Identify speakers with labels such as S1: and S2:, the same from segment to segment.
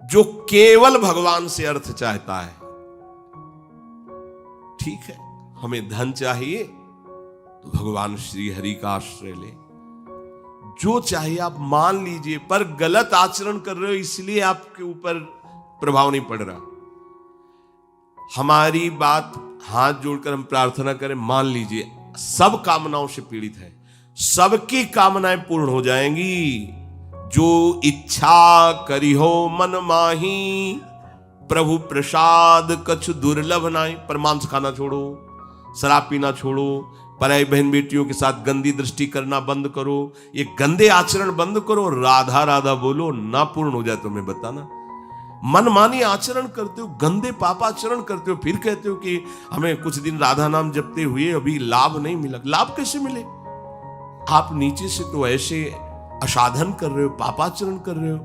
S1: जो केवल भगवान से अर्थ चाहता है। ठीक है, हमें धन चाहिए तो भगवान श्री हरि का आश्रय ले, जो चाहिए आप मान लीजिए, पर गलत आचरण कर रहे हो इसलिए आपके ऊपर प्रभाव नहीं पड़ रहा। हमारी बात हाथ जोड़कर हम प्रार्थना करें, मान लीजिए सब कामनाओं से पीड़ित है, सबकी कामनाएं पूर्ण हो जाएंगी। जो इच्छा करी हो मन माही, प्रभु प्रसाद कछु दुर्लभ नाई। पर मांस खाना छोड़ो, शराब पीना छोड़ो, पराई बहन बेटियों के साथ गंदी दृष्टि करना बंद करो, ये गंदे आचरण बंद करो, राधा राधा बोलो, ना पूर्ण हो जाए तो मैं बताना। मनमानी आचरण करते हो, गंदे पापाचरण करते हो, फिर कहते हो कि हमें कुछ दिन राधा नाम जपते हुए अभी लाभ नहीं मिला। लाभ कैसे मिले? आप नीचे से तो ऐसे असाधन कर रहे हो, पापाचरण कर रहे हो,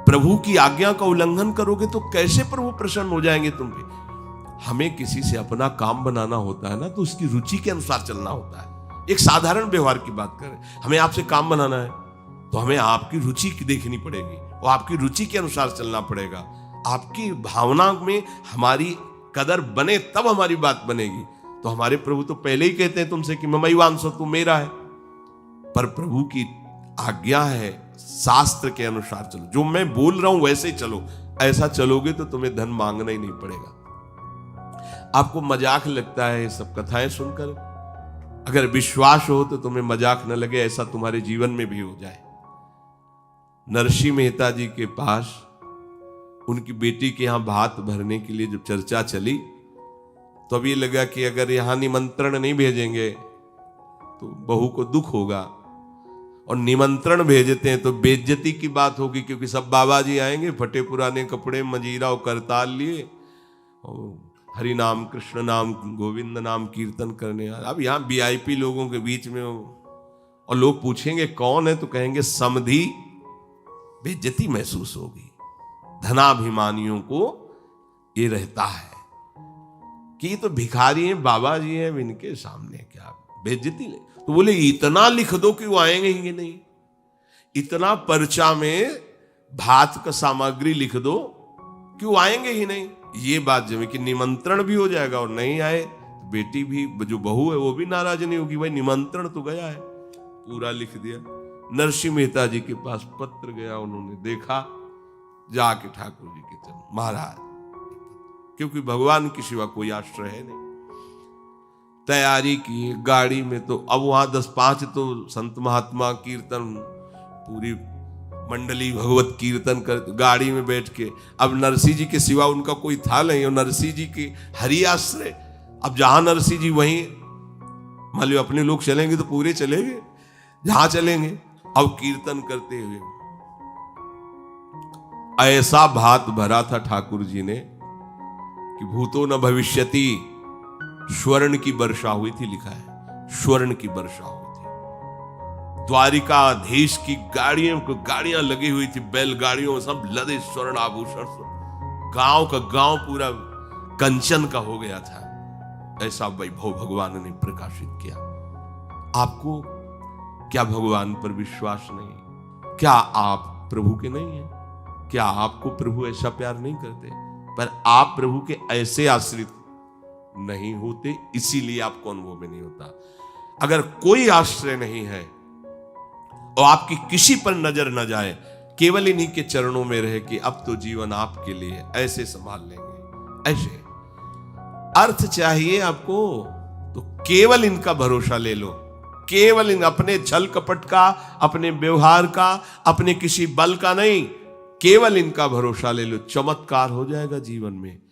S1: प्रभु की आज्ञा का उल्लंघन करोगे तो कैसे प्रभु प्रसन्न हो जाएंगे तुम पे? हमें किसी से अपना काम बनाना होता है ना, तो उसकी रुचि के अनुसार चलना होता है। एक साधारण व्यवहार की बात करें, हमें आपसे काम बनाना है तो हमें आपकी रुचि देखनी पड़ेगी और आपकी रुचि के अनुसार चलना पड़ेगा। आपकी भावना में हमारी कदर बने तब हमारी बात बनेगी। तो हमारे प्रभु तो पहले ही कहते हैं तुमसे कि ममई वांसो, तू मेरा है। पर प्रभु की आज्ञा है, शास्त्र के अनुसार चलो, जो मैं बोल रहा हूं वैसे ही चलो। ऐसा चलोगे तो तुम्हें धन मांगना ही नहीं पड़ेगा। आपको मजाक लगता है ये सब कथाएं सुनकर, अगर विश्वास हो तो तुम्हें मजाक न लगे, ऐसा तुम्हारे जीवन में भी हो जाए। नरसिंह मेहता जी के पास उनकी बेटी के यहां भात भरने के लिए जब चर्चा चली तो अब ये लगा कि अगर यहां निमंत्रण नहीं भेजेंगे तो बहू को दुख होगा, और निमंत्रण भेजते हैं तो बेइज्जती की बात होगी, क्योंकि सब बाबा जी आएंगे फटे पुराने कपड़े, मंजीरा और करताल लिए, और हरि नाम कृष्ण नाम गोविंद नाम कीर्तन करने। अब यहाँ वीआईपी लोगों के बीच में और लोग पूछेंगे कौन है तो कहेंगे समधी, बेइज्जती महसूस होगी। धनाभिमानियों को ये रहता है कि ये तो भिखारी हैं, बाबा जी हैं, इनके सामने क्या बेइज्जती नहीं। तो बोले इतना लिख दो कि वो आएंगे ही नहीं, इतना पर्चा में भात का सामग्री लिख दो कि वो आएंगे ही नहीं। ये बात जब कि निमंत्रण भी हो जाएगा और नहीं आए तो बेटी भी, जो बहू है वो भी नाराज नहीं होगी, भाई निमंत्रण तो गया है, पूरा लिख दिया। नरसिंह मेहता जी के पास पत्र गया, उन्होंने देखा, जाके ठाकुर जी के चरण, महाराज, क्योंकि भगवान के सिवा कोई आश्रय है नहीं। तैयारी की गाड़ी में, तो अब वहां 10-5 तो संत महात्मा कीर्तन, पूरी मंडली भगवत कीर्तन कर, गाड़ी में बैठ के, अब नरसिंह जी के सिवा उनका कोई था नहीं, और नरसिंह जी के हरि आश्रय। अब जहां नरसिंह जी वहीं, मान लो अपने लोग चलेंगे तो पूरे चलेंगे, जहां चलेंगे। अब कीर्तन करते हुए ऐसा भात भरा था ठाकुर जी ने कि भूतो न भविष्यति, स्वर्ण की वर्षा हुई थी, लिखा है स्वर्ण की वर्षा हुई थी। द्वारिकाधीश की गाड़ियां लगी हुई थी, बैलगाड़ियों सब लदे स्वर्ण आभूषण, गांव का गांव पूरा कंचन का हो गया था। ऐसा वैभव भगवान ने प्रकाशित किया। आपको क्या भगवान पर विश्वास नहीं? क्या आप प्रभु के नहीं हैं? क्या आपको प्रभु ऐसा प्यार नहीं करते? पर आप प्रभु के ऐसे आश्रित नहीं होते, इसीलिए आपको अनुभव में नहीं होता। अगर कोई आश्रय नहीं है और आपकी किसी पर नजर न जाए, केवल इन्हीं के चरणों में रहे कि अब तो जीवन आपके लिए, ऐसे संभाल लेंगे। ऐसे अर्थ चाहिए आपको तो केवल इनका भरोसा ले लो, केवल इन अपने छल कपट का, अपने व्यवहार का, अपने किसी बल का नहीं, केवल इनका भरोसा ले लो, चमत्कार हो जाएगा जीवन में।